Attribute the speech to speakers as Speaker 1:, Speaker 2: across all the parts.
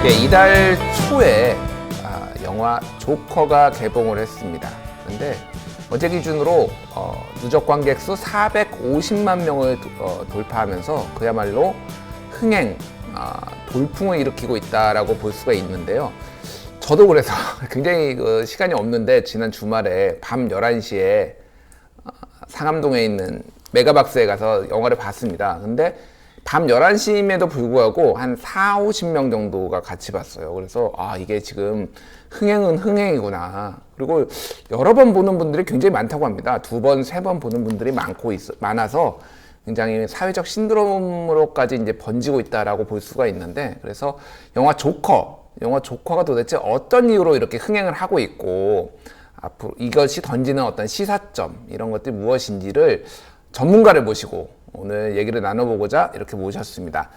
Speaker 1: 예, 이달 초에 영화 조커가 개봉을 했습니다. 그런데 어제 기준으로 누적 관객 수 450만 명을 돌파하면서 그야말로 흥행, 돌풍을 일으키고 있다라고 볼 수가 있는데요. 저도 그래서 굉장히 시간이 없는데 지난 주말에 밤 11시에 상암동에 있는 메가박스에 가서 영화를 봤습니다. 근데 밤 11시임에도 불구하고 한 40-50명 정도가 같이 봤어요. 그래서 이게 지금 흥행은 흥행이구나. 그리고 여러 번 보는 분들이 굉장히 많다고 합니다. 2번, 3번 보는 분들이 많아서 굉장히 사회적 신드롬으로까지 이제 번지고 있다라고 볼 수가 있는데, 그래서 영화 조커가 도대체 어떤 이유로 이렇게 흥행을 하고 있고 앞으로 이것이 던지는 어떤 시사점, 이런 것들이 무엇인지를 전문가를 모시고 오늘 얘기를 나눠보고자 이렇게 모셨습니다.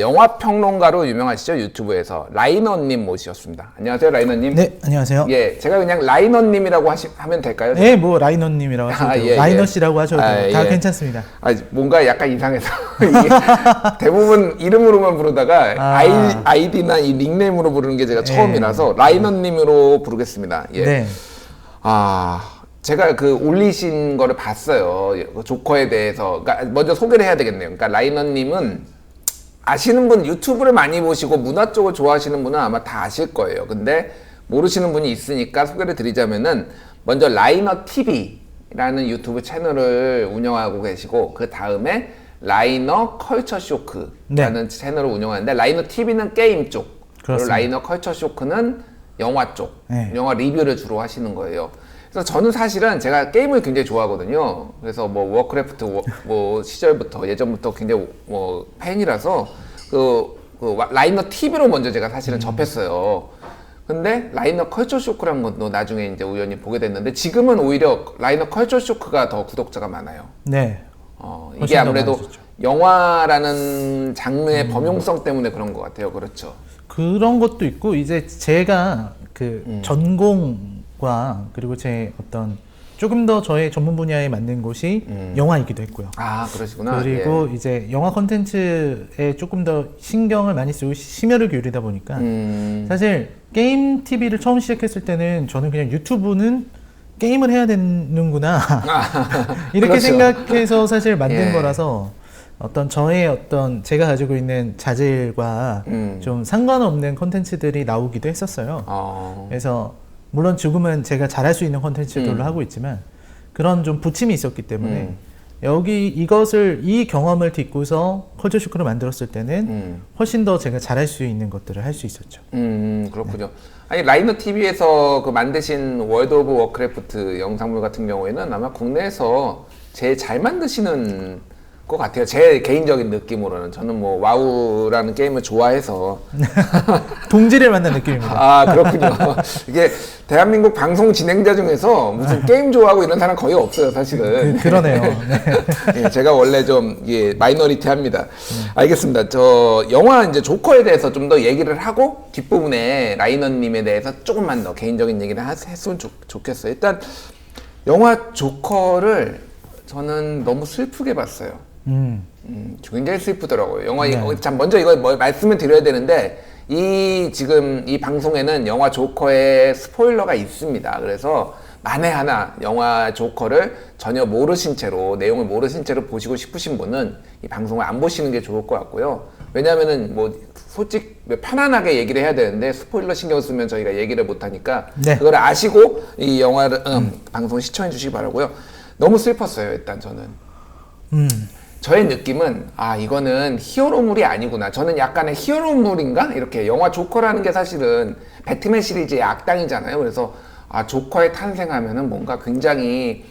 Speaker 1: 영화평론가로 유명하시죠? 유튜브에서 라이너님 모셨습니다. 안녕하세요, 라이너님.
Speaker 2: 네, 안녕하세요.
Speaker 1: 예, 제가 그냥 라이너님이라고 하면 될까요?
Speaker 2: 네, 뭐 라이너님이라고 하셔도
Speaker 1: 예,
Speaker 2: 라이너 씨라고 하셔도 다
Speaker 1: 예.
Speaker 2: 괜찮습니다.
Speaker 1: 뭔가 약간 이상해서 이게 대부분 이름으로만 부르다가 아이디나 이 닉네임으로 부르는 게 제가 처음이라서 라이너님으로 부르겠습니다. 예.
Speaker 2: 네.
Speaker 1: 제가 올리신 거를 봤어요. 조커에 대해서. 그러니까 먼저 소개를 해야 되겠네요. 그러니까 라이너님은 아시는 분, 유튜브를 많이 보시고 문화 쪽을 좋아하시는 분은 아마 다 아실 거예요. 근데 모르시는 분이 있으니까 소개를 드리자면은 먼저 라이너 TV라는 유튜브 채널을 운영하고 계시고, 그 다음에 라이너 컬처 쇼크라는 채널을 운영하는데, 라이너 TV는 게임 쪽, 그리고 라이너 컬처 쇼크는 영화 쪽, 영화 리뷰를 주로 하시는 거예요. 그래서 저는 사실은 제가 게임을 굉장히 좋아하거든요. 그래서 뭐 워크래프트 시절부터, 예전부터 굉장히 팬이라서 라이너 TV로 먼저 제가 사실은 접했어요. 근데 라이너 컬처 쇼크라는 것도 나중에 이제 우연히 보게 됐는데, 지금은 오히려 라이너 컬처 쇼크가 더 구독자가 많아요.
Speaker 2: 네.
Speaker 1: 이게 아무래도 영화라는 장르의 범용성 때문에 그런 것 같아요. 그렇죠.
Speaker 2: 그런 것도 있고, 이제 제가 전공과 그리고 제 어떤 조금 더 저의 전문 분야에 맞는 곳이 영화이기도 했고요.
Speaker 1: 그러시구나.
Speaker 2: 그리고 이제 영화 콘텐츠에 조금 더 신경을 많이 쓰고 심혈을 기울이다 보니까 사실 게임 TV를 처음 시작했을 때는 저는 그냥 유튜브는 게임을 해야 되는구나 이렇게
Speaker 1: 그렇죠.
Speaker 2: 생각해서 사실 만든 거라서 어떤 저의 어떤 제가 가지고 있는 자질과 좀 상관없는 콘텐츠들이 나오기도 했었어요. 그래서 물론 지금은 제가 잘할 수 있는 콘텐츠들로 하고 있지만 그런 좀 부침이 있었기 때문에 이 경험을 딛고서 컬처 쇼크를 만들었을 때는 훨씬 더 제가 잘할 수 있는 것들을 할 수 있었죠.
Speaker 1: 그렇군요. 네. 아니, 라이너 TV에서 만드신 월드 오브 워크래프트 영상물 같은 경우에는 아마 국내에서 제일 잘 만드시는 것 같아요. 제 개인적인 느낌으로는. 저는 뭐 와우라는 게임을 좋아해서
Speaker 2: 동지를 만난 느낌입니다.
Speaker 1: 그렇군요. 이게 대한민국 방송 진행자 중에서 무슨 게임 좋아하고 이런 사람 거의 없어요, 사실은.
Speaker 2: 그러네요.
Speaker 1: 네, 제가 원래 좀 마이너리티합니다. 알겠습니다. 영화 이제 조커에 대해서 좀 더 얘기를 하고 뒷부분에 라이너님에 대해서 조금만 더 개인적인 얘기를 했으면 좋겠어요. 일단 영화 조커를 저는 너무 슬프게 봤어요. 굉장히 슬프더라고요. 영화 먼저 이거 말씀을 드려야 되는데, 지금 이 방송에는 영화 조커의 스포일러가 있습니다. 그래서 만에 하나 영화 조커를 전혀 모르신 채로, 내용을 모르신 채로 보시고 싶으신 분은 이 방송을 안 보시는 게 좋을 것 같고요. 왜냐면은 솔직히 편안하게 얘기를 해야 되는데 스포일러 신경 쓰면 저희가 얘기를 못 하니까 그걸 아시고 이 영화를 방송 시청해 주시기 바라고요. 너무 슬펐어요, 일단 저는. 저의 느낌은 이거는 히어로물이 아니구나. 저는 약간의 히어로물인가? 이렇게 영화 조커라는 게 사실은 배트맨 시리즈의 악당이잖아요. 그래서 조커의 탄생하면은 뭔가 굉장히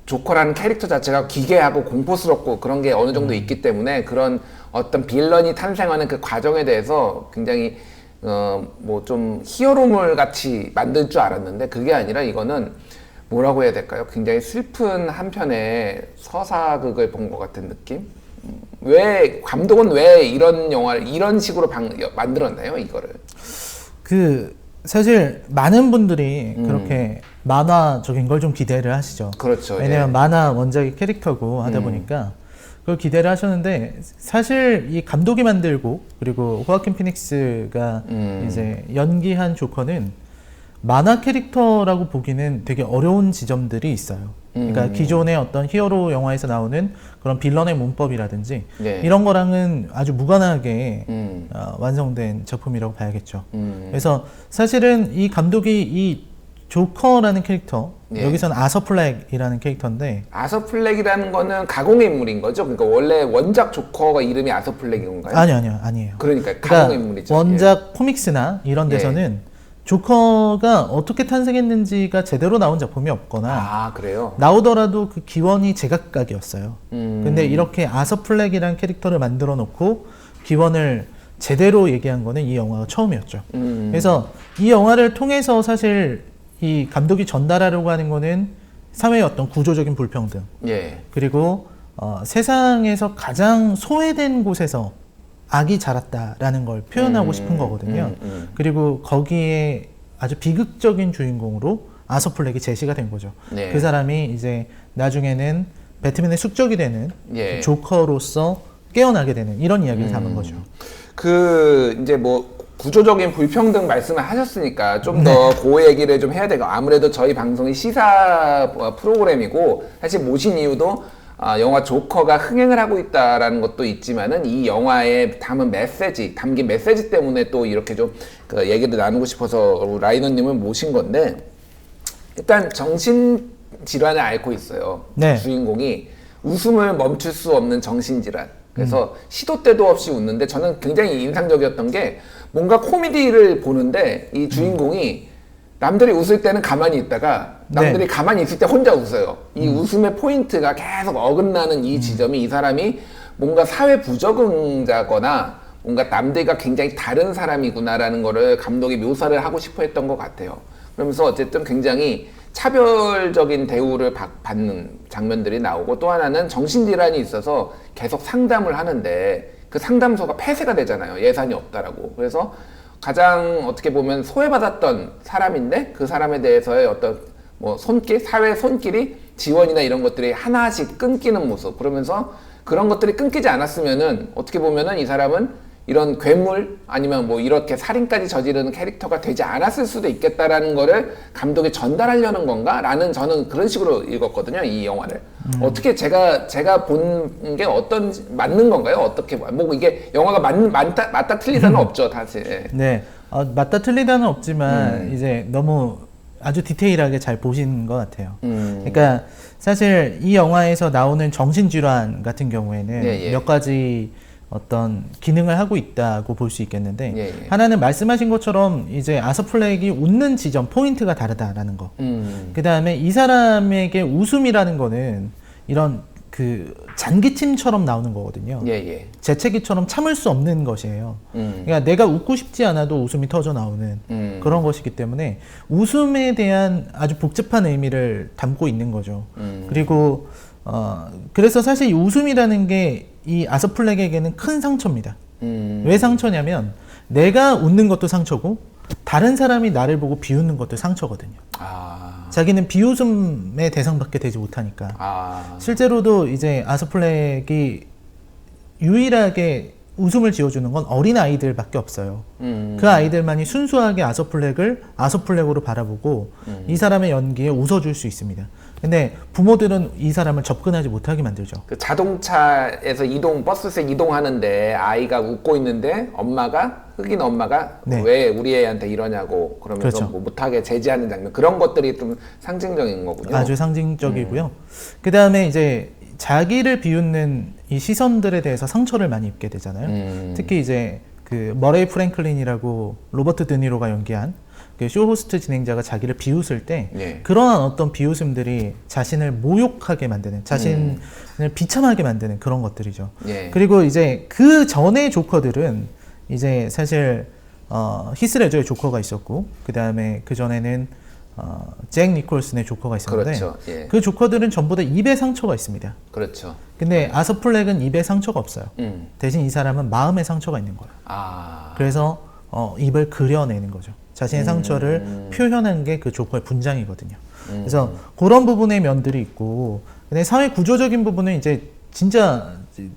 Speaker 1: 조커라는 캐릭터 자체가 기괴하고 공포스럽고 그런 게 어느 정도 있기 때문에 그런 어떤 빌런이 탄생하는 그 과정에 대해서 굉장히 좀 히어로물 같이 만들 줄 알았는데, 그게 아니라 이거는 뭐라고 해야 될까요? 굉장히 슬픈 한편의 서사극을 본 것 같은 느낌? 감독은 왜 이런 영화를 이런 식으로 만들었나요, 이거를?
Speaker 2: 사실 많은 분들이 그렇게 만화적인 걸 좀 기대를 하시죠.
Speaker 1: 그렇죠.
Speaker 2: 왜냐면 만화 원작이 캐릭터고 하다 보니까 그걸 기대를 하셨는데 사실 이 감독이 만들고 그리고 호아킨 피닉스가 이제 연기한 조커는 만화 캐릭터라고 보기는 되게 어려운 지점들이 있어요. 그러니까 기존의 어떤 히어로 영화에서 나오는 그런 빌런의 문법이라든지
Speaker 1: 네.
Speaker 2: 이런 거랑은 아주 무관하게 완성된 작품이라고 봐야겠죠. 그래서 사실은 이 감독이 이 조커라는 캐릭터,
Speaker 1: 네.
Speaker 2: 여기서는 아서 플렉이라는 캐릭터인데
Speaker 1: 아서 플렉이라는 거는 가공의 인물인 거죠? 그러니까 원래 원작 조커가 이름이 아서 플렉인 건가요?
Speaker 2: 아니에요.
Speaker 1: 그러니까 가공의 인물이죠.
Speaker 2: 원작 코믹스나 이런 데서는 조커가 어떻게 탄생했는지가 제대로 나온 작품이 없거나
Speaker 1: 아, 그래요?
Speaker 2: 나오더라도 그 기원이 제각각이었어요. 근데 이렇게 아서 플렉이라는 캐릭터를 만들어 놓고 기원을 제대로 얘기한 거는 이 영화가 처음이었죠. 그래서 이 영화를 통해서 사실 이 감독이 전달하려고 하는 거는 사회의 어떤 구조적인 불평등,
Speaker 1: 예.
Speaker 2: 그리고 세상에서 가장 소외된 곳에서 악이 자랐다라는 걸 표현하고 싶은 거거든요. 그리고 거기에 아주 비극적인 주인공으로 아서 플렉이 제시가 된 거죠.
Speaker 1: 네.
Speaker 2: 그 사람이 이제 나중에는 배트맨의 숙적이 되는
Speaker 1: 예.
Speaker 2: 조커로서 깨어나게 되는 이런 이야기를 담은 거죠.
Speaker 1: 그 이제 뭐 구조적인 불평등 말씀을 하셨으니까 좀 더 그 얘기를 좀 해야 되고, 아무래도 저희 방송이 시사 프로그램이고 사실 모신 이유도 영화 조커가 흥행을 하고 있다라는 것도 있지만은 이 영화에 담은 메시지, 담긴 메시지 때문에 또 이렇게 좀 그 얘기를 나누고 싶어서 라이너님을 모신 건데, 일단 정신 질환을 앓고 있어요.
Speaker 2: 네.
Speaker 1: 주인공이 웃음을 멈출 수 없는 정신 질환. 그래서 시도 때도 없이 웃는데, 저는 굉장히 인상적이었던 게 뭔가 코미디를 보는데 이 주인공이 남들이 웃을 때는 가만히 있다가 남들이 가만히 있을 때 혼자 웃어요. 이 웃음의 포인트가 계속 어긋나는 이 지점이 이 사람이 뭔가 사회 부적응자거나 뭔가 남들과 굉장히 다른 사람이구나라는 거를 감독이 묘사를 하고 싶어 했던 것 같아요. 그러면서 어쨌든 굉장히 차별적인 대우를 받는 장면들이 나오고, 또 하나는 정신질환이 있어서 계속 상담을 하는데 그 상담소가 폐쇄가 되잖아요. 예산이 없다라고. 그래서 가장 어떻게 보면 소외받았던 사람인데 그 사람에 대해서의 어떤 뭐 손길, 사회 손길이 지원이나 이런 것들이 하나씩 끊기는 모습. 그러면서 그런 것들이 끊기지 않았으면은 어떻게 보면은 이 사람은 이런 괴물 아니면 뭐 이렇게 살인까지 저지르는 캐릭터가 되지 않았을 수도 있겠다라는 거를 감독이 전달하려는 건가? 라는 저는 그런 식으로 읽었거든요, 이 영화를. 어떻게 제가 본 게 어떤, 맞는 건가요? 어떻게, 뭐 이게 영화가 맞다 틀리다는 없죠, 사실.
Speaker 2: 네. 맞다 틀리다는 없지만 이제 너무 아주 디테일하게 잘 보신 것 같아요. 그러니까 사실 이 영화에서 나오는 정신질환 같은 경우에는 몇 가지 어떤 기능을 하고 있다고 볼 수 있겠는데, 하나는 말씀하신 것처럼 이제 아서 플렉이 웃는 지점, 포인트가 다르다라는 거. 그 다음에 이 사람에게 웃음이라는 거는 이런 그 잔기침처럼 나오는 거거든요. 재채기처럼 참을 수 없는 것이에요. 그러니까 내가 웃고 싶지 않아도 웃음이 터져 나오는 그런 것이기 때문에 웃음에 대한 아주 복잡한 의미를 담고 있는 거죠. 그리고 그래서 사실 이 웃음이라는 게 이 아서 플렉에게는 큰 상처입니다. 왜 상처냐면 내가 웃는 것도 상처고 다른 사람이 나를 보고 비웃는 것도 상처거든요. 자기는 비웃음의 대상밖에 되지 못하니까. 실제로도 이제 아서 플렉이 유일하게 웃음을 지어주는 건 어린 아이들밖에 없어요. 그 아이들만이 순수하게 아서 플렉으로 바라보고 이 사람의 연기에 웃어줄 수 있습니다. 근데 부모들은 이 사람을 접근하지 못하게 만들죠.
Speaker 1: 그 자동차에서 버스에서 이동하는데 아이가 웃고 있는데 흑인 엄마가 왜 우리 애한테 이러냐고 그러면서 뭐 못하게 제지하는 장면, 그런 것들이 좀 상징적인 거군요.
Speaker 2: 아주 상징적이고요. 그 다음에 이제 자기를 비웃는 이 시선들에 대해서 상처를 많이 입게 되잖아요. 특히 이제 그 머레이 프랭클린이라고 로버트 드니로가 연기한 그 쇼호스트 진행자가 자기를 비웃을 때 그러한 어떤 비웃음들이 자신을 모욕하게 만드는, 자신을 비참하게 만드는 그런 것들이죠. 그리고 이제 그 전의 조커들은 이제 사실 히스 레저의 조커가 있었고, 그 다음에 그 전에는 잭 니콜슨의 조커가 있었는데 그 조커들은 전부 다 입에 상처가 있습니다. 근데 아서 플렉은 입에 상처가 없어요. 대신 이 사람은 마음의 상처가 있는 거예요. 그래서 입을 그려내는 거죠. 자신의 상처를 표현한 게 그 조커의 분장이거든요. 그래서 그런 부분의 면들이 있고, 근데 사회 구조적인 부분은 이제 진짜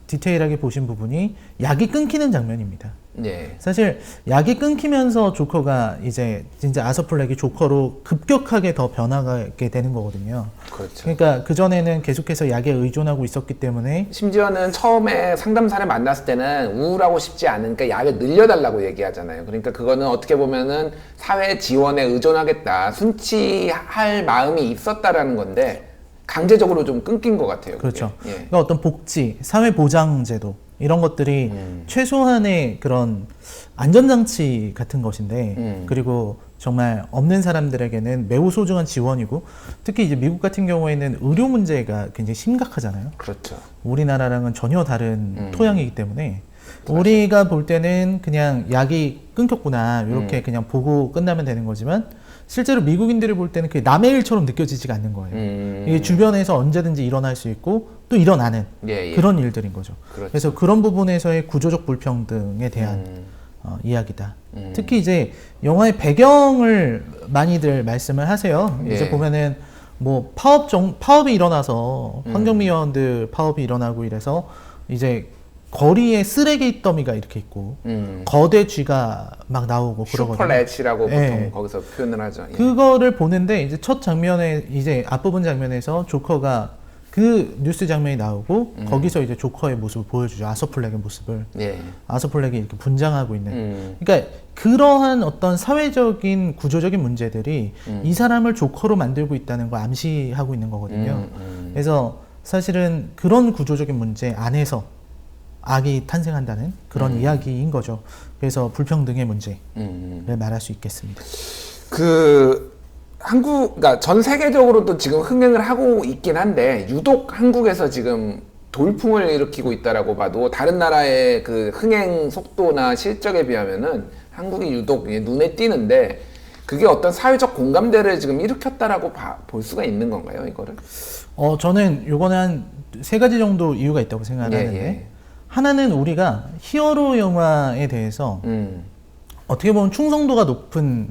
Speaker 2: 디테일하게 보신 부분이 약이 끊기는 장면입니다.
Speaker 1: 예.
Speaker 2: 사실 약이 끊기면서 조커가 이제 진짜 아서플렉이 조커로 급격하게 더 변화하게 되는 거거든요.
Speaker 1: 그렇죠.
Speaker 2: 그러니까 그 전에는 계속해서 약에 의존하고 있었기 때문에
Speaker 1: 심지어는 처음에 상담사를 만났을 때는 우울하고 싶지 않으니까 약을 늘려달라고 얘기하잖아요. 그러니까 그거는 어떻게 보면은 사회 지원에 의존하겠다, 순치할 마음이 있었다라는 건데 강제적으로 좀 끊긴 것 같아요.
Speaker 2: 그렇죠.
Speaker 1: 예.
Speaker 2: 그러니까 어떤 복지, 사회보장제도 이런 것들이 최소한의 그런 안전장치 같은 것인데 그리고 정말 없는 사람들에게는 매우 소중한 지원이고 특히 이제 미국 같은 경우에는 의료 문제가 굉장히 심각하잖아요.
Speaker 1: 그렇죠.
Speaker 2: 우리나라랑은 전혀 다른 토양이기 때문에 우리가 볼 때는 그냥 약이 끊겼구나 이렇게 그냥 보고 끝나면 되는 거지만 실제로 미국인들이 볼 때는 그게 남의 일처럼 느껴지지가 않는 거예요. 이게 주변에서 언제든지 일어날 수 있고 또 일어나는
Speaker 1: 예.
Speaker 2: 그런 일들인 거죠.
Speaker 1: 그렇죠.
Speaker 2: 그래서 그런 부분에서의 구조적 불평등에 대한 이야기다. 특히 이제 영화의 배경을 많이들 말씀을 하세요.
Speaker 1: 예.
Speaker 2: 이제 보면은 뭐 파업이 일어나서 환경미화원들 파업이 일어나고 이래서 이제 거리에 쓰레기 더미가 이렇게 있고 거대 쥐가 막 나오고 그러거든요.
Speaker 1: 슈퍼렛이라고
Speaker 2: 예.
Speaker 1: 보통 거기서 표현을 하죠. 예.
Speaker 2: 그거를 보는데 이제 첫 장면에 이제 앞부분 장면에서 조커가 그 뉴스 장면이 나오고 거기서 이제 조커의 모습을 보여주죠. 아서플렉의 모습을.
Speaker 1: 예.
Speaker 2: 아서플렉이 이렇게 분장하고 있는. 그러니까 그러한 어떤 사회적인 구조적인 문제들이 이 사람을 조커로 만들고 있다는 걸 암시하고 있는 거거든요. 그래서 사실은 그런 구조적인 문제 안에서 악이 탄생한다는 그런 이야기인 거죠. 그래서 불평등의 문제를 말할 수 있겠습니다.
Speaker 1: 그러니까 전 세계적으로도 지금 흥행을 하고 있긴 한데 유독 한국에서 지금 돌풍을 일으키고 있다라고 봐도 다른 나라의 그 흥행 속도나 실적에 비하면은 한국이 유독 눈에 띄는데 그게 어떤 사회적 공감대를 지금 일으켰다라고 볼 수가 있는 건가요, 이거를?
Speaker 2: 저는 요거는 한 3가지 정도 이유가 있다고 생각하는데
Speaker 1: 예.
Speaker 2: 하나는 우리가 히어로 영화에 대해서 어떻게 보면 충성도가 높은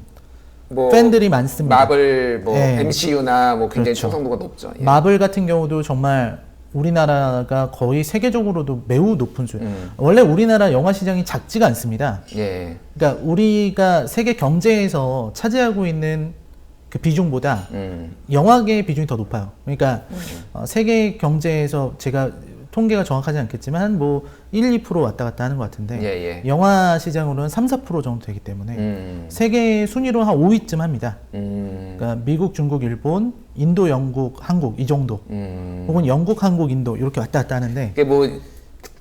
Speaker 1: 뭐
Speaker 2: 팬들이 많습니다.
Speaker 1: 마블, 뭐
Speaker 2: 예.
Speaker 1: MCU나 뭐 굉장히
Speaker 2: 그렇죠.
Speaker 1: 충성도가 높죠. 예.
Speaker 2: 마블 같은 경우도 정말 우리나라가 거의 세계적으로도 매우 높은 수준. 원래 우리나라 영화 시장이 작지가 않습니다.
Speaker 1: 예.
Speaker 2: 그러니까 우리가 세계 경제에서 차지하고 있는 그 비중보다 영화계의 비중이 더 높아요. 그러니까 세계 경제에서 제가 통계가 정확하지 않겠지만 뭐 1, 2% 왔다 갔다 하는 것 같은데
Speaker 1: 예.
Speaker 2: 영화 시장으로는 3, 4% 정도 되기 때문에 세계 순위로 한 5위쯤 합니다. 그러니까 미국, 중국, 일본, 인도, 영국, 한국 이 정도 혹은 영국, 한국, 인도 이렇게 왔다 갔다 하는데
Speaker 1: 이게 뭐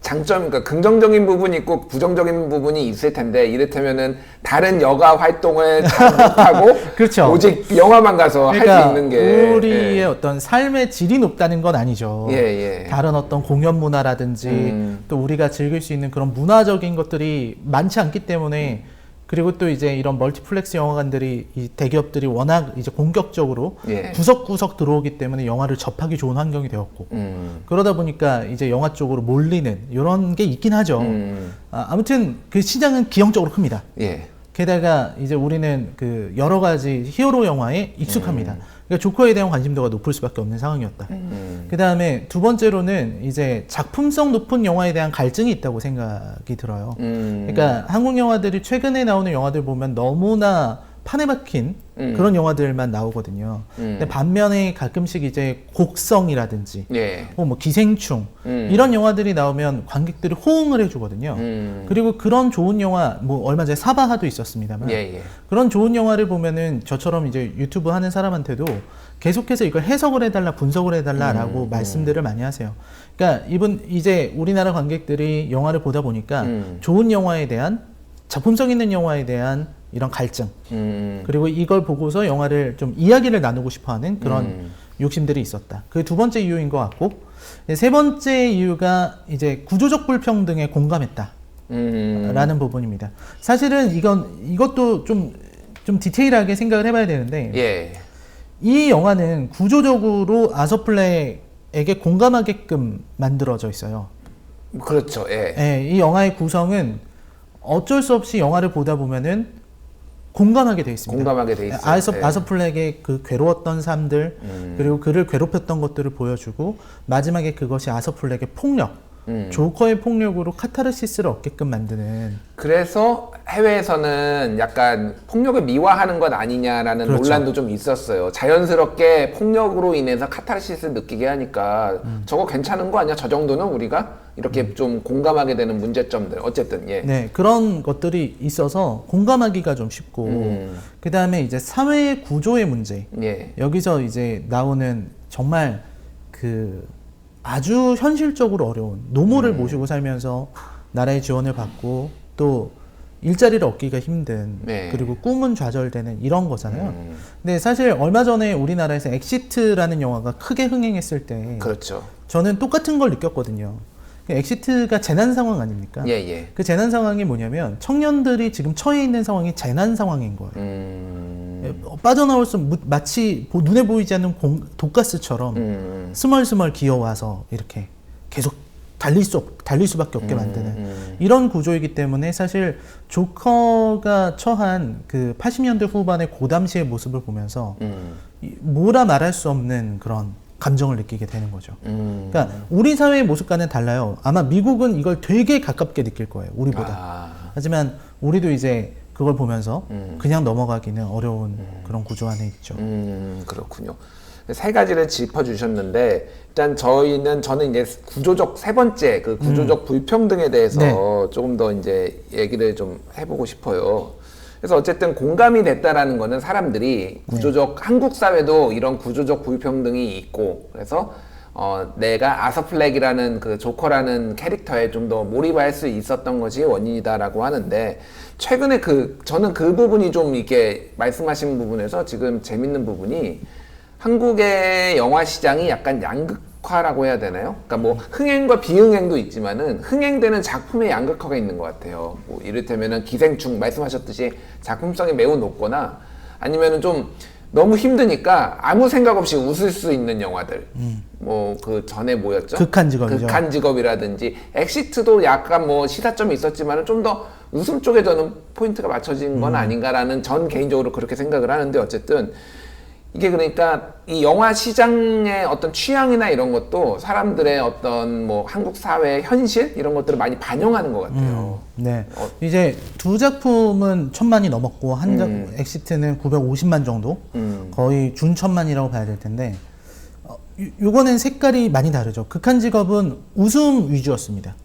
Speaker 1: 장점, 그러니까 긍정적인 부분이 있고 부정적인 부분이 있을 텐데 이를테면은 다른 여가 활동을 잘 못하고
Speaker 2: 그렇죠.
Speaker 1: 오직 영화만 가서 할
Speaker 2: 그러니까
Speaker 1: 수 있는 게
Speaker 2: 우리의 어떤 삶의 질이 높다는 건 아니죠.
Speaker 1: 예.
Speaker 2: 다른 어떤 공연 문화라든지 또 우리가 즐길 수 있는 그런 문화적인 것들이 많지 않기 때문에 그리고 또 이제 이런 멀티플렉스 영화관들이 이 대기업들이 워낙 이제 공격적으로
Speaker 1: 예.
Speaker 2: 구석구석 들어오기 때문에 영화를 접하기 좋은 환경이 되었고 그러다 보니까 이제 영화 쪽으로 몰리는 이런 게 있긴 하죠. 아무튼 그 시장은 기형적으로 큽니다.
Speaker 1: 예.
Speaker 2: 게다가 이제 우리는 그 여러 가지 히어로 영화에 익숙합니다. 그러니까 조커에 대한 관심도가 높을 수밖에 없는 상황이었다. 그 다음에 두 번째로는 이제 작품성 높은 영화에 대한 갈증이 있다고 생각이 들어요. 그러니까 한국 영화들이 최근에 나오는 영화들 보면 너무나 판에 박힌 그런 영화들만 나오거든요. 근데 반면에 가끔씩 이제 곡성이라든지
Speaker 1: 예.
Speaker 2: 혹은 뭐 기생충 이런 영화들이 나오면 관객들이 호응을 해주거든요. 그리고 그런 좋은 영화 뭐 얼마 전에 사바하도 있었습니다만
Speaker 1: 예.
Speaker 2: 그런 좋은 영화를 보면은 저처럼 이제 유튜브 하는 사람한테도 계속해서 이걸 해석을 해달라 분석을 해달라라고 말씀들을 많이 하세요. 그러니까 이제 우리나라 관객들이 영화를 보다 보니까 좋은 영화에 대한 작품성 있는 영화에 대한 이런 갈증 그리고 이걸 보고서 영화를 좀 이야기를 나누고 싶어하는 그런 욕심들이 있었다. 그 두 번째 이유인 것 같고 세 번째 이유가 이제 구조적 불평등에 공감했다. 라는 부분입니다. 사실은 이것도 좀 디테일하게 생각을 해봐야 되는데
Speaker 1: 예.
Speaker 2: 이 영화는 구조적으로 아서플렉에게 공감하게끔 만들어져 있어요.
Speaker 1: 그렇죠. 예.
Speaker 2: 예, 이 영화의 구성은 어쩔 수 없이 영화를 보다 보면은 공감하게 돼 있습니다.
Speaker 1: 공감하게 돼 있어요.
Speaker 2: 아서플렉의 그 괴로웠던 삶들 그리고 그를 괴롭혔던 것들을 보여주고 마지막에 그것이 아서플렉의 폭력 조커의 폭력으로 카타르시스를 얻게끔 만드는.
Speaker 1: 그래서 해외에서는 약간 폭력을 미화하는 것 아니냐라는
Speaker 2: 그렇죠.
Speaker 1: 논란도 좀 있었어요. 자연스럽게 폭력으로 인해서 카타르시스를 느끼게 하니까 저거 괜찮은 거 아니야? 저 정도는 우리가 이렇게 좀 공감하게 되는 문제점들. 어쨌든 예.
Speaker 2: 네, 그런 것들이 있어서 공감하기가 좀 쉽고, 그 다음에 이제 사회 구조의 문제.
Speaker 1: 예.
Speaker 2: 여기서 이제 나오는 정말 그 아주 현실적으로 어려운 노모를 모시고 살면서 나라의 지원을 받고 또 일자리를 얻기가 힘든
Speaker 1: 네.
Speaker 2: 그리고 꿈은 좌절되는 이런 거잖아요. 근데 사실 얼마 전에 우리나라에서 엑시트라는 영화가 크게 흥행했을 때
Speaker 1: 그렇죠.
Speaker 2: 저는 똑같은 걸 느꼈거든요. 엑시트가 재난 상황 아닙니까?
Speaker 1: 예, 예.
Speaker 2: 그 재난 상황이 뭐냐면 청년들이 지금 처해 있는 상황이 재난 상황인 거예요. 빠져나올 수 마치 눈에 보이지 않는 독가스처럼 스멀스멀 기어와서 이렇게 계속 달릴 수밖에 없게 만드는 이런 구조이기 때문에 사실 조커가 처한 그 80년대 후반의 고담시의 모습을 보면서 뭐라 말할 수 없는 그런 감정을 느끼게 되는 거죠. 그러니까 우리 사회의 모습과는 달라요. 아마 미국은 이걸 되게 가깝게 느낄 거예요. 우리보다. 하지만 우리도 이제 그걸 보면서 그냥 넘어가기는 어려운 그런 구조 안에 있죠.
Speaker 1: 그렇군요. 세 가지를 짚어주셨는데 일단 저는 이제 구조적 세 번째 그 구조적 불평등에 대해서
Speaker 2: 네.
Speaker 1: 조금 더 이제 얘기를 좀 해보고 싶어요. 그래서 어쨌든 공감이 됐다라는 거는 사람들이 구조적 한국 사회도 이런 구조적 불평등이 있고 그래서 내가 아서플렉이라는 그 조커라는 캐릭터에 좀 더 몰입할 수 있었던 것이 원인이다라고 하는데 최근에 저는 그 부분이 좀 이렇게 말씀하신 부분에서 지금 재밌는 부분이 한국의 영화 시장이 약간 양극화라고 해야 되나요? 그러니까 뭐 흥행과 비흥행도 있지만은 흥행되는 작품의 양극화가 있는 것 같아요. 뭐 이를테면은 기생충 말씀하셨듯이 작품성이 매우 높거나 아니면은 좀 너무 힘드니까 아무 생각 없이 웃을 수 있는 영화들. 뭐 그 전에 뭐였죠?
Speaker 2: 극한 직업이죠.
Speaker 1: 극한 직업이라든지 엑시트도 약간 뭐 시사점이 있었지만은 좀 더 웃음 쪽에 저는 포인트가 맞춰진 건 아닌가라는 전 개인적으로 그렇게 생각을 하는데 어쨌든 이게 그러니까 이 영화 시장의 어떤 취향이나 이런 것도 사람들의 어떤 뭐 한국 사회의 현실 이런 것들을 많이 반영하는 것 같아요.
Speaker 2: 네. 이제 두 작품은 1000만이 넘었고 한 엑시트는 950만 정도 거의 준천만이라고 봐야 될 텐데 요거는 색깔이 많이 다르죠. 극한 직업은 웃음 위주였습니다.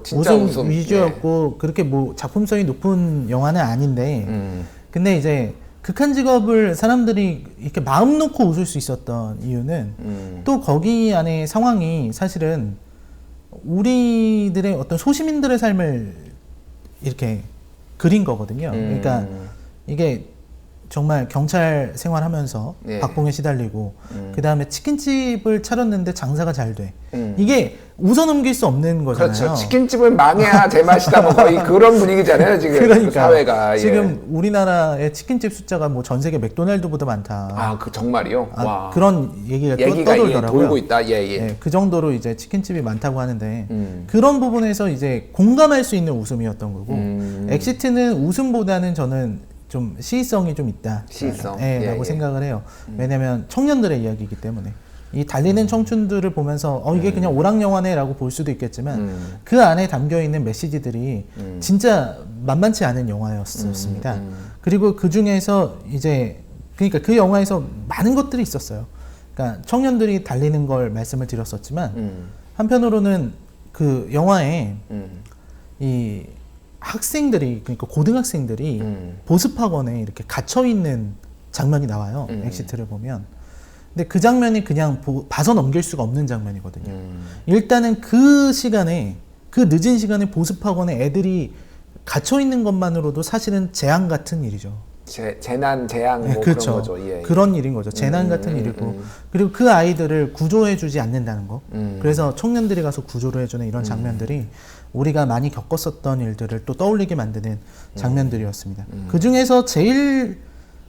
Speaker 1: 진짜 웃음
Speaker 2: 위주였고 그렇게 뭐 작품성이 높은 영화는 아닌데 근데 이제 극한 직업을 사람들이 이렇게 마음 놓고 웃을 수 있었던 이유는 또 거기 안에 상황이 사실은 우리들의 어떤 소시민들의 삶을 이렇게 그린 거거든요. 그러니까 이게 정말 경찰 생활하면서
Speaker 1: 네.
Speaker 2: 박봉에 시달리고 그 다음에 치킨집을 차렸는데 장사가 잘 돼. 이게 웃어넘길 수 없는 거잖아요.
Speaker 1: 그렇죠. 치킨집을 망해야 제맛이다. 뭐 거의 그런 분위기잖아요. 지금
Speaker 2: 그러니까
Speaker 1: 그 사회가.
Speaker 2: 지금 우리나라의 치킨집 숫자가 뭐 전 세계 맥도날드보다 많다.
Speaker 1: 그 정말이요? 와.
Speaker 2: 그런 얘기가 떠돌더라고요.
Speaker 1: 돌고 있다. 예.
Speaker 2: 네, 그 정도로 이제 치킨집이 많다고 하는데 그런 부분에서 이제 공감할 수 있는 웃음이었던 거고 엑시트는 웃음보다는 저는 좀 시의성이 좀 있다.
Speaker 1: 시의성.
Speaker 2: 라고 생각을 해요. 왜냐면 청년들의 이야기이기 때문에. 이 달리는 청춘들을 보면서 이게 그냥 오락 영화네라고 볼 수도 있겠지만 그 안에 담겨 있는 메시지들이 진짜 만만치 않은 영화였습니다. 그리고 그 중에서 이제 그러니까 그 영화에서 많은 것들이 있었어요. 그러니까 청년들이 달리는 걸 말씀을 드렸었지만 한편으로는 그 영화에 이 학생들이 그러니까 고등학생들이 보습학원에 이렇게 갇혀 있는 장면이 나와요. 엑시트를 보면. 근데 그 장면이 그냥 봐서 넘길 수가 없는 장면이거든요. 일단은 그 시간에 그 늦은 시간에 보습학원에 애들이 갇혀 있는 것만으로도 사실은 재앙 같은 일이죠.
Speaker 1: 재난, 재앙 뭐
Speaker 2: 그렇죠.
Speaker 1: 그런 거죠. 예.
Speaker 2: 그런 일인 거죠. 재난 같은 일이고 그리고 그 아이들을 구조해주지 않는다는 거. 그래서 청년들이 가서 구조를 해주는 이런 장면들이 우리가 많이 겪었었던 일들을 또 떠올리게 만드는 장면들이었습니다. 그 중에서 제일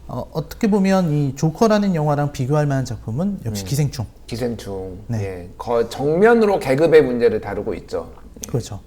Speaker 2: 어떻게 보면 이 조커라는 영화랑 비교할 만한 작품은 역시 기생충.
Speaker 1: 기생충.
Speaker 2: 네.
Speaker 1: 예. 정면으로 계급의 문제를 다루고 있죠.
Speaker 2: 그렇죠.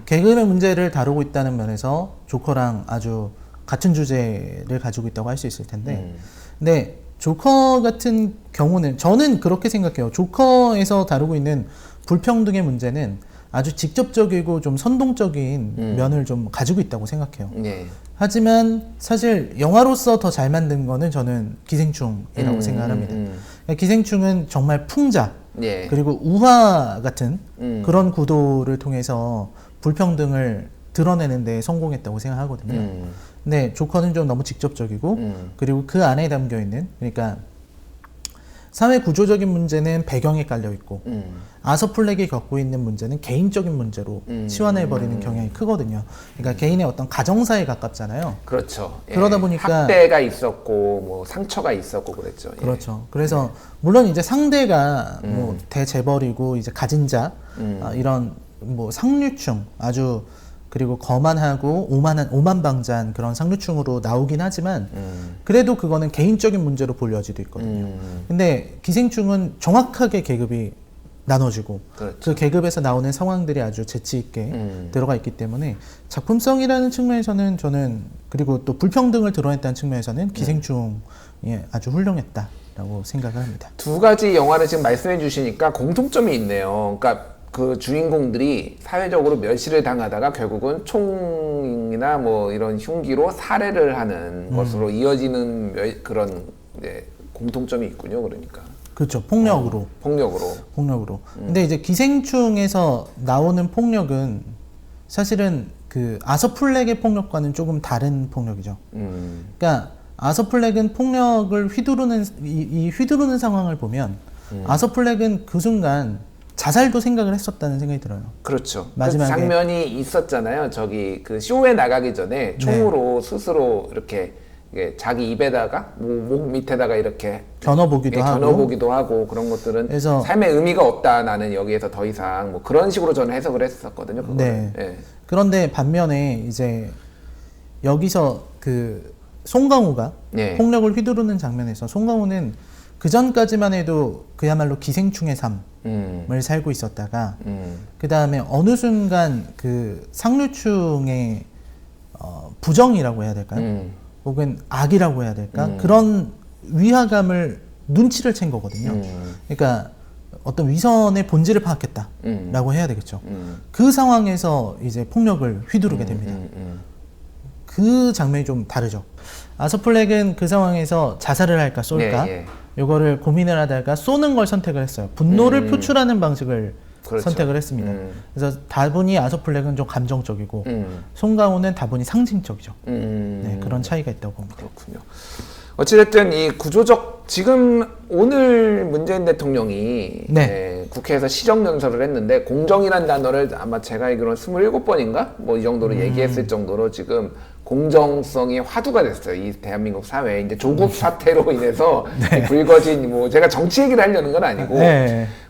Speaker 2: 계급의 문제를 다루고 있다는 면에서 조커랑 아주 같은 주제를 가지고 있다고 할 수 있을 텐데 근데 조커 같은 경우는 저는 그렇게 생각해요. 조커에서 다루고 있는 불평등의 문제는 아주 직접적이고 좀 선동적인 면을 좀 가지고 있다고 생각해요.
Speaker 1: 예.
Speaker 2: 하지만 사실 영화로서 더 잘 만든 거는 저는 기생충이라고 생각을 합니다. 그러니까 기생충은 정말 풍자,
Speaker 1: 예.
Speaker 2: 그리고 우화 같은 그런 구도를 통해서 불평등을 드러내는 데 성공했다고 생각하거든요. 근데 조커는 좀 너무 직접적이고 그리고 그 안에 담겨 있는, 그러니까 사회 구조적인 문제는 배경에 깔려 있고 아서 플렉이 겪고 있는 문제는 개인적인 문제로 치환해 버리는 경향이 크거든요. 그러니까 개인의 어떤 가정사에 가깝잖아요.
Speaker 1: 그렇죠. 예.
Speaker 2: 그러다 보니까
Speaker 1: 학대가 있었고 뭐 상처가 있었고 그랬죠. 예.
Speaker 2: 그렇죠. 그래서 물론 이제 상대가 뭐 대재벌이고 이제 가진 자, 이런 뭐 상류층, 아주 그리고 거만하고 오만방자한 그런 상류층으로 나오긴 하지만 그래도 그거는 개인적인 문제로 볼 여지도 있거든요. 근데 기생충은 정확하게 계급이 나눠지고
Speaker 1: 그렇죠.
Speaker 2: 그 계급에서 나오는 상황들이 아주 재치 있게 들어가 있기 때문에 작품성이라는 측면에서는 저는, 그리고 또 불평등을 드러냈다는 측면에서는 기생충이 아주 훌륭했다라고 생각을 합니다.
Speaker 1: 두 가지 영화를 지금 말씀해 주시니까 공통점이 있네요. 그러니까 그 주인공들이 사회적으로 멸시를 당하다가 결국은 총이나 뭐 이런 흉기로 살해를 하는 것으로 이어지는 그런 공통점이 있군요. 그러니까.
Speaker 2: 그렇죠. 폭력으로.
Speaker 1: 폭력으로.
Speaker 2: 근데 이제 기생충에서 나오는 폭력은 사실은 그 아서 플렉의 폭력과는 조금 다른 폭력이죠. 그러니까 아서 플렉은 폭력을 휘두르는 이 휘두르는 상황을 보면 아서 플렉은 그 순간 자살도 생각을 했었다는 생각이 들어요.
Speaker 1: 그렇죠.
Speaker 2: 마지막에
Speaker 1: 그 장면이 있었잖아요. 저기 그 쇼에 나가기 전에 총으로 스스로 이렇게 자기 입에다가 목 밑에다가 이렇게 겨눠보기도 하고 그런 것들은
Speaker 2: 그래서
Speaker 1: 삶의 의미가 없다. 나는 여기에서 더 이상 뭐 그런 식으로 저는 해석을 했었거든요.
Speaker 2: 네.
Speaker 1: 예.
Speaker 2: 그런데 반면에 이제 여기서 그 송강호가
Speaker 1: 예.
Speaker 2: 폭력을 휘두르는 장면에서 송강호는 그 전까지만 해도 그야말로 기생충의 삶을 살고 있었다가 그 다음에 어느 순간 그 상류층의 부정이라고 해야 될까요? 혹은 악이라고 해야 될까? 그런 위화감을 눈치를 챈 거거든요. 그러니까 어떤 위선의 본질을 파악했다라고 해야 되겠죠. 그 상황에서 이제 폭력을 휘두르게 됩니다. 그 장면이 좀 다르죠. 아서 플렉은 그 상황에서 자살을 할까 쏠까? 요거를 고민을 하다가 쏘는 걸 선택을 했어요. 분노를 표출하는 방식을
Speaker 1: 그렇죠.
Speaker 2: 선택을 했습니다. 그래서 다분히 아서 플렉은 좀 감정적이고 송강호는 다분히 상징적이죠. 네, 그런 차이가 있다고 봅니다.
Speaker 1: 그렇군요. 어찌됐든 이 구조적, 지금 오늘 문재인 대통령이 국회에서 시정연설을 했는데 공정이라는 단어를 아마 제가 알기로는 27번인가? 뭐 이 정도로 얘기했을 정도로 지금 공정성이 화두가 됐어요. 이 대한민국 사회에. 이제 조국 사태로 인해서 불거진, 뭐 제가 정치 얘기를 하려는 건 아니고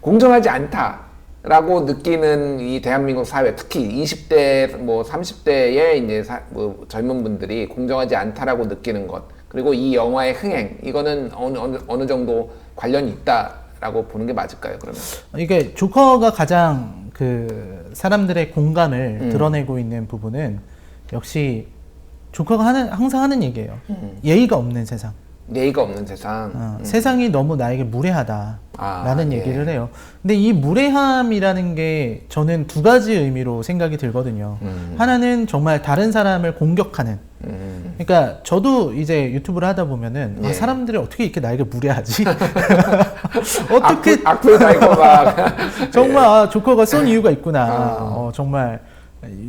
Speaker 1: 공정하지 않다라고 느끼는 이 대한민국 사회, 특히 20대, 뭐 30대의 이제 뭐 젊은 분들이 공정하지 않다라고 느끼는 것, 그리고 이 영화의 흥행, 이거는 어느 정도 관련이 있다라고 보는 게 맞을까요, 그러면?
Speaker 2: 이게 조커가 가장 그 사람들의 공감을 드러내고 있는 부분은 역시 조커가 항상 하는 얘기예요. 예의가 없는 세상.
Speaker 1: 예의가 없는 세상.
Speaker 2: 세상이 너무 나에게 무례하다라는 얘기를 해요. 근데 이 무례함이라는 게 저는 두 가지 의미로 생각이 들거든요. 하나는 정말 다른 사람을 공격하는. 그러니까 저도 이제 유튜브를 하다 보면은 사람들이 어떻게 이렇게 나에게 무례하지? 어떻게
Speaker 1: 악플 달고 막
Speaker 2: 정말 조커가 쏜 이유가 있구나. 정말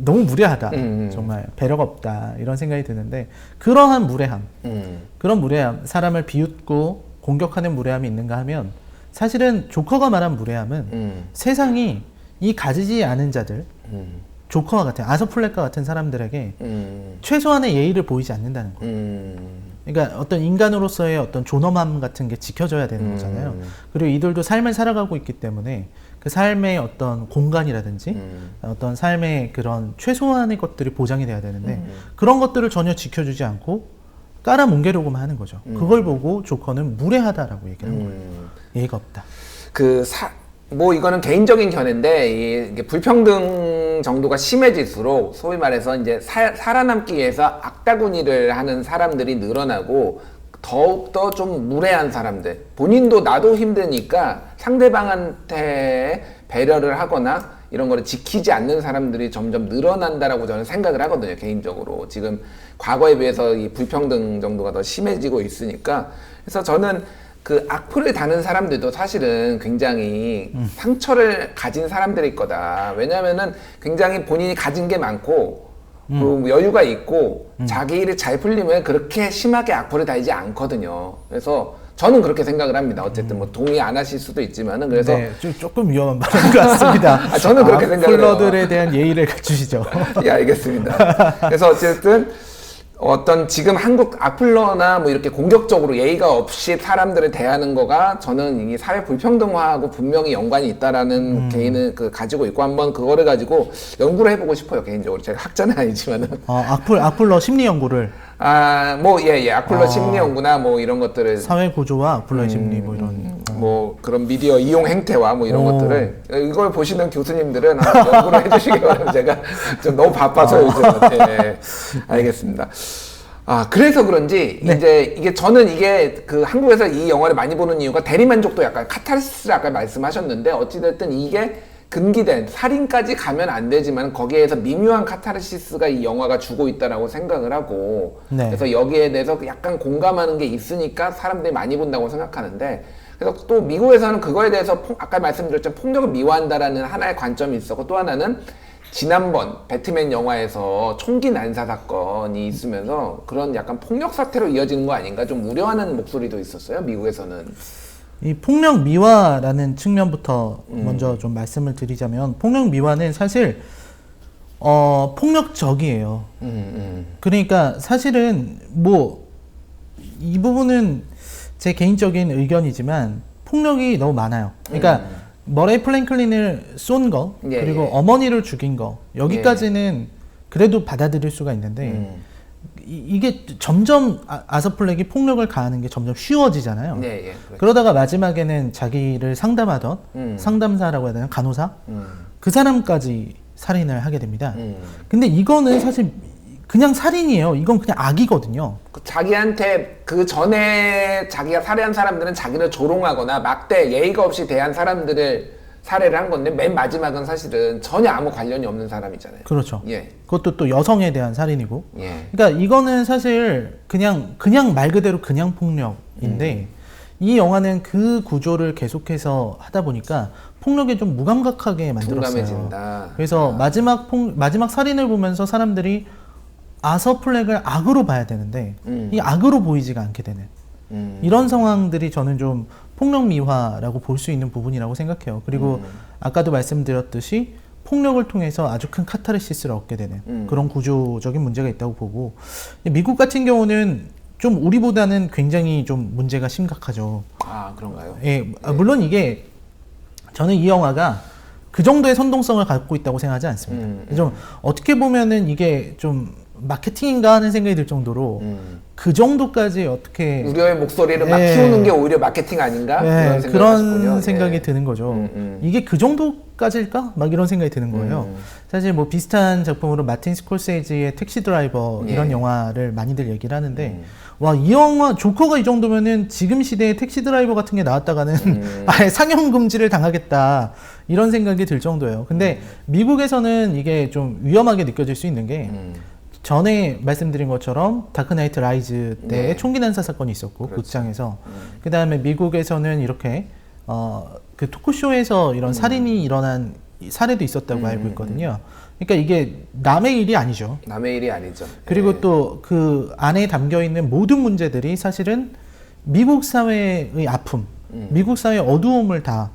Speaker 2: 너무 무례하다. 정말 배려가 없다. 이런 생각이 드는데 그러한 무례함, 그런 무례함, 사람을 비웃고 공격하는 무례함이 있는가 하면 사실은 조커가 말한 무례함은 세상이 이 가지지 않은 자들, 조커와 같은 아서 플렉과 같은 사람들에게 최소한의 예의를 보이지 않는다는 거예요. 그러니까 어떤 인간으로서의 어떤 존엄함 같은 게 지켜져야 되는 거잖아요. 그리고 이들도 삶을 살아가고 있기 때문에 그 삶의 어떤 공간이라든지 어떤 삶의 그런 최소한의 것들이 보장이 돼야 되는데 그런 것들을 전혀 지켜주지 않고 깔아뭉개려고만 하는 거죠. 그걸 보고 조커는 무례하다라고 얘기를 한 거예요. 예의가 없다.
Speaker 1: 뭐 이거는 개인적인 견해인데 이게 불평등 정도가 심해질수록 소위 말해서 이제 살아남기 위해서 악다구니를 하는 사람들이 늘어나고 더욱더 좀 무례한 사람들, 본인도 나도 힘드니까 상대방한테 배려를 하거나 이런 거를 지키지 않는 사람들이 점점 늘어난다라고 저는 생각을 하거든요, 개인적으로. 지금 과거에 비해서 이 불평등 정도가 더 심해지고 있으니까. 그래서 저는 그 악플을 다는 사람들도 사실은 굉장히 상처를 가진 사람들일 거다. 왜냐면은 굉장히 본인이 가진 게 많고 그리고 여유가 있고 자기 일이 잘 풀리면 그렇게 심하게 악플을 달지 않거든요. 그래서 저는 그렇게 생각을 합니다. 어쨌든 뭐 동의 안 하실 수도 있지만은 그래서
Speaker 2: 네, 조금 위험한 발언인 것 같습니다.
Speaker 1: 아, 저는 그렇게 생각을 해요.
Speaker 2: 악플러들에 대한 예의를 갖추시죠.
Speaker 1: 예, 알겠습니다. 그래서 어쨌든 어떤 지금 한국 악플러나 뭐 이렇게 공격적으로 예의가 없이 사람들을 대하는 거가 저는 이 사회 불평등화하고 분명히 연관이 있다라는 개인을 가지고 있고 한번 그거를 가지고 연구를 해보고 싶어요, 개인적으로. 제가 학자는 아니지만은.
Speaker 2: 악플러 심리 연구를.
Speaker 1: 악플러 심리 연구나 뭐 이런 것들을.
Speaker 2: 사회 구조와 악플러의 심리 뭐 이런.
Speaker 1: 뭐 그런 미디어 이용 행태와 뭐 이런 것들을 이걸 보시는 교수님들은 한번 연구를 해주시기 바랍니다. 제가 좀 너무 바빠서 요즘. 네, 알겠습니다. 그래서 그런지 이제 저는 이게 그 한국에서 이 영화를 많이 보는 이유가 대리만족도 약간 카타르시스를 아까 말씀하셨는데 어찌됐든 이게 금기된 살인까지 가면 안 되지만 거기에서 미묘한 카타르시스가 이 영화가 주고 있다라고 생각을 하고 그래서 여기에 대해서 약간 공감하는 게 있으니까 사람들이 많이 본다고 생각하는데 그래서 또 미국에서는 그거에 대해서 아까 말씀드렸지만 폭력을 미화한다라는 하나의 관점이 있었고 또 하나는 지난번 배트맨 영화에서 총기 난사 사건이 있으면서 그런 약간 폭력 사태로 이어지는 거 아닌가 좀 우려하는 목소리도 있었어요, 미국에서는.
Speaker 2: 이 폭력 미화라는 측면부터 먼저 좀 말씀을 드리자면 폭력 미화는 사실 폭력적이에요. 그러니까 사실은 뭐 이 부분은 제 개인적인 의견이지만 폭력이 너무 많아요. 그러니까 머레이 플랭클린을 쏜 거, 그리고 어머니를 죽인 거, 여기까지는 그래도 받아들일 수가 있는데, 이게 점점 아서 플렉이 폭력을 가하는 게 점점 쉬워지잖아요. 그렇죠. 그러다가 마지막에는 자기를 상담하던 상담사라고 해야 되나? 간호사? 그 사람까지 살인을 하게 됩니다. 근데 이거는 사실 그냥 살인이에요. 이건 그냥 악이거든요.
Speaker 1: 자기한테 그 전에 자기가 살해한 사람들은 자기를 조롱하거나 막대 예의가 없이 대한 사람들을 살해를 한 건데 맨 마지막은 사실은 전혀 아무 관련이 없는 사람이잖아요.
Speaker 2: 그렇죠. 그것도 또 여성에 대한 살인이고. 그러니까 이거는 사실 그냥 말 그대로 그냥 폭력인데 이 영화는 그 구조를 계속해서 하다 보니까 폭력에 좀 무감각하게 만들었어요.
Speaker 1: 둔감해진다.
Speaker 2: 그래서 마지막 살인을 보면서 사람들이 아서 플렉을 악으로 봐야 되는데 이 악으로 보이지가 않게 되는 이런 상황들이 저는 좀 폭력 미화라고 볼 수 있는 부분이라고 생각해요. 그리고 아까도 말씀드렸듯이 폭력을 통해서 아주 큰 카타르시스를 얻게 되는 그런 구조적인 문제가 있다고 보고 미국 같은 경우는 좀 우리보다는 굉장히 좀 문제가 심각하죠.
Speaker 1: 그런가요?
Speaker 2: 물론 이게 저는 이 영화가 그 정도의 선동성을 갖고 있다고 생각하지 않습니다. 좀 어떻게 보면은 이게 좀 마케팅인가 하는 생각이 들 정도로 그 정도까지 어떻게
Speaker 1: 우려의 목소리를 막 키우는 게 오히려 마케팅 아닌가?
Speaker 2: 그런 생각이 드는 거죠. 이게 그 정도까지일까? 막 이런 생각이 드는 거예요. 사실 뭐 비슷한 작품으로 마틴 스콜세지의 택시 드라이버 이런 영화를 많이들 얘기를 하는데 와, 이 영화 조커가 이 정도면은 지금 시대에 택시 드라이버 같은 게 나왔다가는 아예 상영 금지를 당하겠다 이런 생각이 들 정도예요. 근데 미국에서는 이게 좀 위험하게 느껴질 수 있는 게 전에 말씀드린 것처럼 다크나이트 라이즈 때 총기 난사 사건이 있었고 극장에서 그 다음에 미국에서는 이렇게 그 토크쇼에서 이런 살인이 일어난 사례도 있었다고 알고 있거든요. 그러니까 이게 남의 일이 아니죠.
Speaker 1: 남의 일이 아니죠.
Speaker 2: 그리고 또 그 안에 담겨 있는 모든 문제들이 사실은 미국 사회의 아픔, 미국 사회의 어두움을 다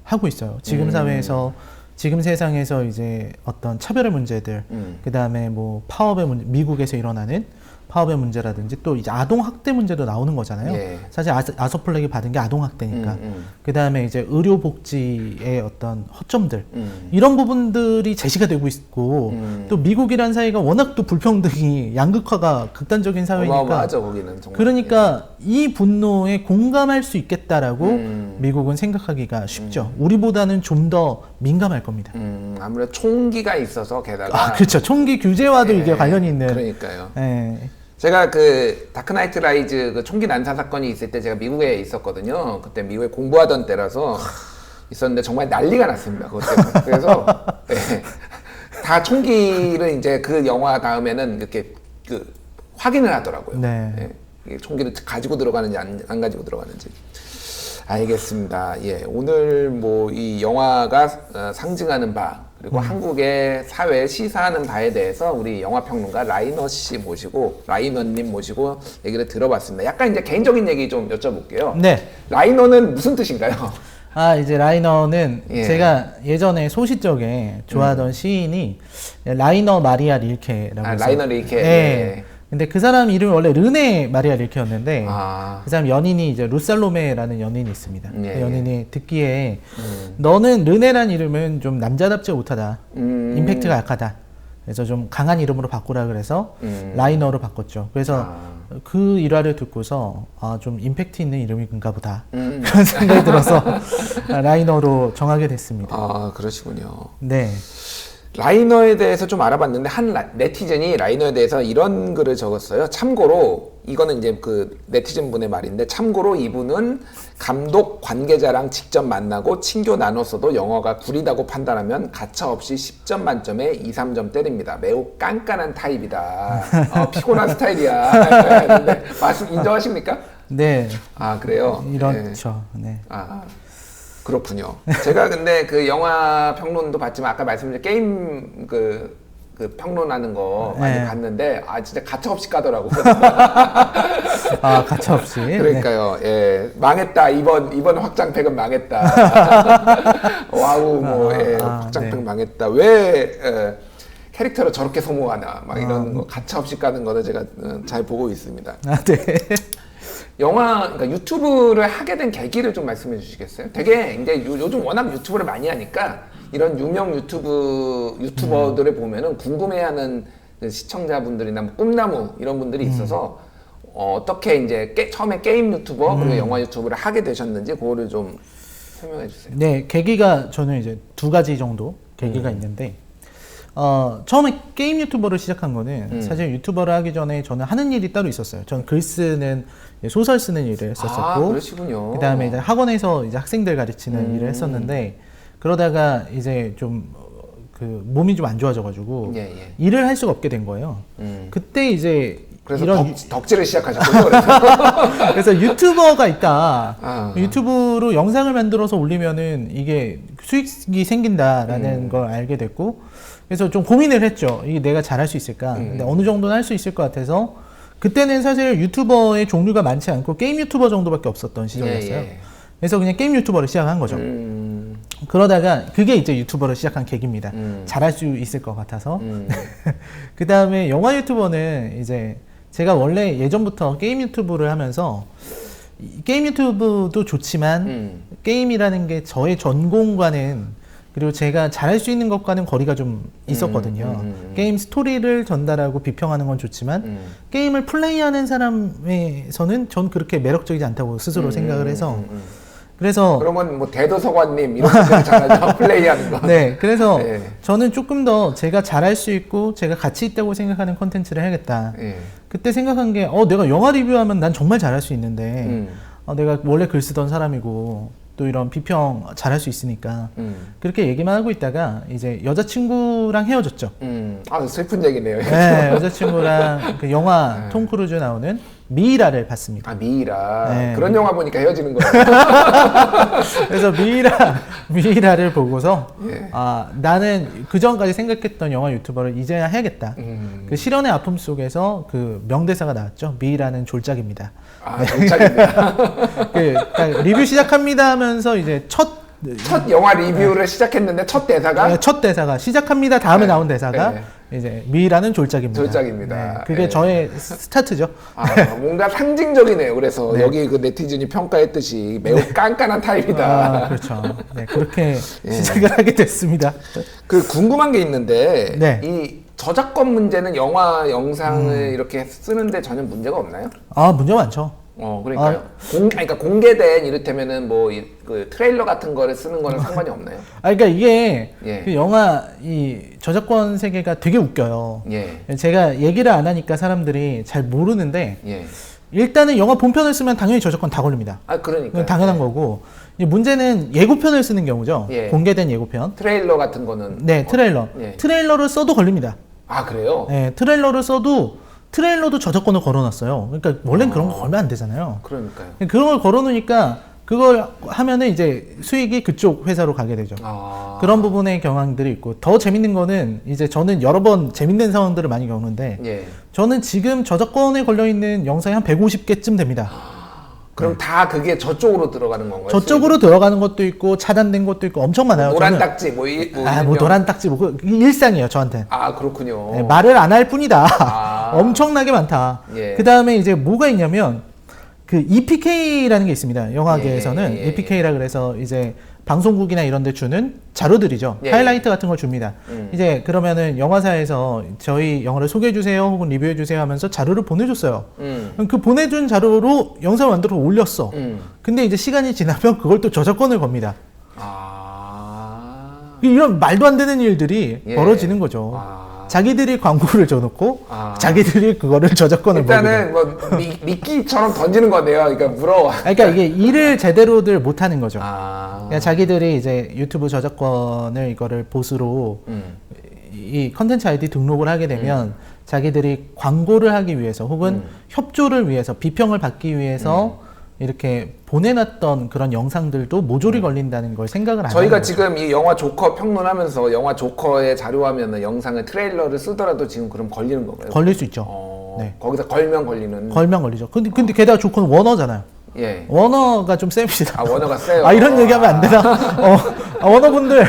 Speaker 2: 하고 있어요. 지금 사회에서 지금 세상에서 이제 어떤 차별의 문제들, 그 다음에 뭐 파업의 문제, 미국에서 일어나는 파업의 문제라든지 또 이제 아동 학대 문제도 나오는 거잖아요. 사실 아서 플렉이 받은 게 아동 학대니까. 그 다음에 이제 의료 복지의 어떤 허점들 이런 부분들이 제시가 되고 있고 또 미국이란 사회가 워낙 또 불평등이 양극화가 극단적인 사회니까.
Speaker 1: 어마어마하죠, 거기는 정말.
Speaker 2: 그러니까 이 분노에 공감할 수 있겠다라고 미국은 생각하기가 쉽죠. 우리보다는 좀 더 민감할 겁니다.
Speaker 1: 아무래도 총기가 있어서 게다가.
Speaker 2: 그렇죠. 총기 규제와도 이게 관련이 있는.
Speaker 1: 그러니까요. 제가 그 다크나이트 라이즈 그 총기 난사 사건이 있을 때 제가 미국에 있었거든요. 그때 미국에 공부하던 때라서 있었는데 정말 난리가 났습니다. 그것 때문에. 그래서 네. 다 총기를 이제 그 영화 다음에는 이렇게 그 확인을 하더라고요.
Speaker 2: 네.
Speaker 1: 예. 총기를 가지고 들어가는지 안 가지고 들어가는지. 알겠습니다. 예. 오늘 뭐 이 영화가 상징하는 바 그리고 한국의 사회 시사하는 바에 대해서 우리 영화평론가 라이너 씨 모시고 라이너님 모시고 얘기를 들어봤습니다. 약간 이제 개인적인 얘기 좀 여쭤볼게요.
Speaker 2: 네.
Speaker 1: 라이너는 무슨 뜻인가요?
Speaker 2: 이제 라이너는
Speaker 1: 예.
Speaker 2: 제가 예전에 소시적에 좋아하던 시인이 라이너 마리아 릴케라고 해서
Speaker 1: 라이너 릴케.
Speaker 2: 네.
Speaker 1: 예.
Speaker 2: 근데 그 사람 이름이 원래 르네 마리아 릴케였는데
Speaker 1: 아.
Speaker 2: 그 사람 연인이 이제 루살로메라는 연인이 있습니다.
Speaker 1: 예.
Speaker 2: 그 연인이 듣기에 너는 르네란 이름은 좀 남자답지 못하다. 임팩트가 약하다. 그래서 좀 강한 이름으로 바꾸라 그래서 라이너로 바꿨죠. 그래서 그 일화를 듣고서 좀 임팩트 있는 이름인가 보다. 그런 생각이 들어서 라이너로 정하게 됐습니다.
Speaker 1: 아, 그러시군요.
Speaker 2: 네.
Speaker 1: 라이너에 대해서 좀 알아봤는데 네티즌이 라이너에 대해서 이런 글을 적었어요. 참고로 이거는 이제 그 네티즌 분의 말인데 참고로 이분은 감독 관계자랑 직접 만나고 친교 나눴어도 영화가 구리다고 판단하면 가차없이 10점 만점에 2, 3점 때립니다. 매우 깐깐한 타입이다. 피곤한 스타일이야. 근데 말씀 인정하십니까?
Speaker 2: 네.
Speaker 1: 아, 그래요?
Speaker 2: 이렇죠. 네.
Speaker 1: 아, 그렇군요. 제가 근데 그 영화 평론도 봤지만 아까 말씀드린 게임 그 평론하는 거 많이
Speaker 2: 네.
Speaker 1: 봤는데 진짜 가차없이 까더라고.
Speaker 2: 가차없이.
Speaker 1: 그러니까요. 예, 망했다. 이번 확장팩은 망했다. 와우 확장팩
Speaker 2: 네.
Speaker 1: 망했다. 왜 캐릭터를 저렇게 소모하나 막 이런 거 가차없이 까는 거는 제가 잘 보고 있습니다.
Speaker 2: 네.
Speaker 1: 그러니까 유튜브를 하게 된 계기를 좀 말씀해 주시겠어요? 되게 이제 요즘 워낙 유튜브를 많이 하니까 이런 유명 유튜버들을 보면은 궁금해하는 시청자분들이나 뭐 꿈나무 이런 분들이 있어서 어떻게 이제 처음에 게임 유튜버 그리고 영화 유튜브를 하게 되셨는지 그거를 좀 설명해 주세요.
Speaker 2: 네, 계기가 저는 이제 두 가지 정도 계기가 있는데 처음에 게임 유튜버를 시작한 거는 사실 유튜버를 하기 전에 저는 하는 일이 따로 있었어요. 저는 글 쓰는 소설 쓰는 일을 했었었고,
Speaker 1: 그러시군요.
Speaker 2: 그다음에 이제 학원에서 이제 학생들 가르치는 일을 했었는데 그러다가 이제 좀 그 몸이 좀 안 좋아져가지고 일을 할 수가 없게 된 거예요. 그때 이제
Speaker 1: 그래서
Speaker 2: 이런
Speaker 1: 덕질을 시작하셨군요.
Speaker 2: 그래서 유튜버가 있다. 유튜브로 영상을 만들어서 올리면은 이게 수익이 생긴다라는 걸 알게 됐고, 그래서 좀 고민을 했죠. 이게 내가 잘할 수 있을까? 근데 어느 정도는 할 수 있을 것 같아서 그때는 사실 유튜버의 종류가 많지 않고 게임 유튜버 정도밖에 없었던 시절이었어요. 그래서 그냥 게임 유튜버를 시작한 거죠. 그러다가 그게 이제 유튜버를 시작한 계기입니다. 잘할 수 있을 것 같아서. 그 다음에 영화 유튜버는 이제 제가 원래 예전부터 게임 유튜브를 하면서 게임 유튜브도 좋지만 게임이라는 게 저의 전공과는 그리고 제가 잘할 수 있는 것과는 거리가 좀 있었거든요. 게임 스토리를 전달하고 비평하는 건 좋지만 게임을 플레이하는 사람에서는 전 그렇게 매력적이지 않다고 스스로 생각을 해서 그래서
Speaker 1: 그러면 뭐 대도서관님 이런 분들이 잘하죠. 플레이하는 거.
Speaker 2: 네, 그래서 저는 조금 더 제가 잘할 수 있고 제가 가치 있다고 생각하는 콘텐츠를 해야겠다. 그때 생각한 게 내가 영화 리뷰하면 난 정말 잘할 수 있는데 내가 원래 글 쓰던 사람이고 또 이런 비평 잘할 수 있으니까 그렇게 얘기만 하고 있다가 이제 여자친구랑 헤어졌죠.
Speaker 1: 슬픈 얘기네요.
Speaker 2: 네, 여자친구랑 그 영화 톰 크루즈 나오는 미이라를 봤습니다.
Speaker 1: 미이라.
Speaker 2: 네,
Speaker 1: 그런 영화 보니까 헤어지는 거예요.
Speaker 2: 그래서 미이라를 보고서 나는 그 전까지 생각했던 영화 유튜버를 이제야 해야겠다. 그 실현의 아픔 속에서 그 명대사가 나왔죠. 미이라는 졸작입니다.
Speaker 1: 졸작입니다.
Speaker 2: 그 리뷰 시작합니다 하면서 이제 첫
Speaker 1: 영화 리뷰를 시작했는데 첫 대사가
Speaker 2: 시작합니다 다음에 나온 대사가 이제 미이라는 졸작입니다.
Speaker 1: 졸작입니다.
Speaker 2: 그게 저의 스타트죠.
Speaker 1: 뭔가 상징적이네요. 그래서 여기 그 네티즌이 평가했듯이 매우 깐깐한 타입이다.
Speaker 2: 그렇죠. 네, 그렇게 시작을 하게 됐습니다.
Speaker 1: 그 궁금한 게 있는데 이 저작권 문제는 영화 영상을 이렇게 쓰는데 전혀 문제가 없나요?
Speaker 2: 문제 많죠.
Speaker 1: 그러니까요. 그러니까 공개된 이를테면은 뭐 그 트레일러 같은 거를 쓰는 거는 상관이 없나요?
Speaker 2: 그러니까 이게 그 영화 이 저작권 세계가 되게 웃겨요. 제가 얘기를 안 하니까 사람들이 잘 모르는데 일단은 영화 본편을 쓰면 당연히 저작권 다 걸립니다.
Speaker 1: 아, 그러니까.
Speaker 2: 그건 당연한 거고. 이제 문제는 예고편을 쓰는 경우죠.
Speaker 1: 예.
Speaker 2: 공개된 예고편.
Speaker 1: 트레일러 같은 거는.
Speaker 2: 네, 트레일러.
Speaker 1: 예.
Speaker 2: 트레일러를 써도 걸립니다.
Speaker 1: 아, 그래요?
Speaker 2: 네, 트레일러를 써도 트레일러도 저작권을 걸어놨어요. 그러니까 원래는 그런 거 걸면 안 되잖아요.
Speaker 1: 그러니까요.
Speaker 2: 그런 걸 걸어놓으니까 그걸 하면은 이제 수익이 그쪽 회사로 가게 되죠. 그런 부분의 경향들이 있고, 더 재밌는 거는 이제 저는 여러 번 재밌는 상황들을 많이 겪는데,
Speaker 1: 예.
Speaker 2: 저는 지금 저작권에 걸려있는 영상이 한 150개쯤 됩니다.
Speaker 1: 그럼 다 그게 저쪽으로 들어가는 건가요?
Speaker 2: 저쪽으로 들어가는 것도 있고 차단된 것도 있고 엄청 많아요.
Speaker 1: 노란
Speaker 2: 저는-
Speaker 1: 딱지 뭐
Speaker 2: 뭐 노란 딱지 뭐 그게 일상이에요, 저한테.
Speaker 1: 아, 그렇군요.
Speaker 2: 네, 말을 안 할 뿐이다.
Speaker 1: 아.
Speaker 2: 엄청나게 많다.
Speaker 1: 예.
Speaker 2: 그 다음에 이제 뭐가 있냐면 그 EPK라는 게 있습니다. 영화계에서는
Speaker 1: 예.
Speaker 2: EPK라 그래서 이제 방송국이나 이런 데 주는 자료들이죠.
Speaker 1: 예.
Speaker 2: 하이라이트 같은 걸 줍니다. 이제 그러면은 영화사에서 저희 영화를 소개해 주세요 혹은 리뷰해 주세요 하면서 자료를 보내줬어요. 그럼 그 보내준 자료로 영상을 만들어 올렸어. 근데 이제 시간이 지나면 그걸 또 저작권을 겁니다.
Speaker 1: 아.
Speaker 2: 이런 말도 안 되는 일들이
Speaker 1: 예.
Speaker 2: 벌어지는 거죠.
Speaker 1: 아.
Speaker 2: 자기들이 광고를 줘놓고
Speaker 1: 아.
Speaker 2: 자기들이 그거를 저작권을 먹게 돼요.
Speaker 1: 일단은 뭐 미끼처럼 던지는 거네요. 그러니까 물어.
Speaker 2: 그러니까 이게 일을 제대로들 못하는 거죠.
Speaker 1: 아.
Speaker 2: 그러니까 자기들이 이제 유튜브 저작권을 이거를 보수로 이 컨텐츠 아이디 등록을 하게 되면 자기들이 광고를 하기 위해서 혹은 협조를 위해서 비평을 받기 위해서 이렇게 보내놨던 그런 영상들도 모조리 걸린다는 걸 생각을 안 하는
Speaker 1: 저희가
Speaker 2: 거죠.
Speaker 1: 지금 이 영화 조커 평론하면서 영화 조커의 자료화면 영상을 트레일러를 쓰더라도 지금 그럼 걸리는 건가요?
Speaker 2: 걸릴 수 있죠. 네.
Speaker 1: 거기서 걸면 걸리는.
Speaker 2: 걸면 걸리죠. 근데 게다가 조커는 워너잖아요.
Speaker 1: 예.
Speaker 2: 워너가 좀 셉니다.
Speaker 1: 아, 워너가 세요.
Speaker 2: 이런 얘기하면 안 되나? 워너분들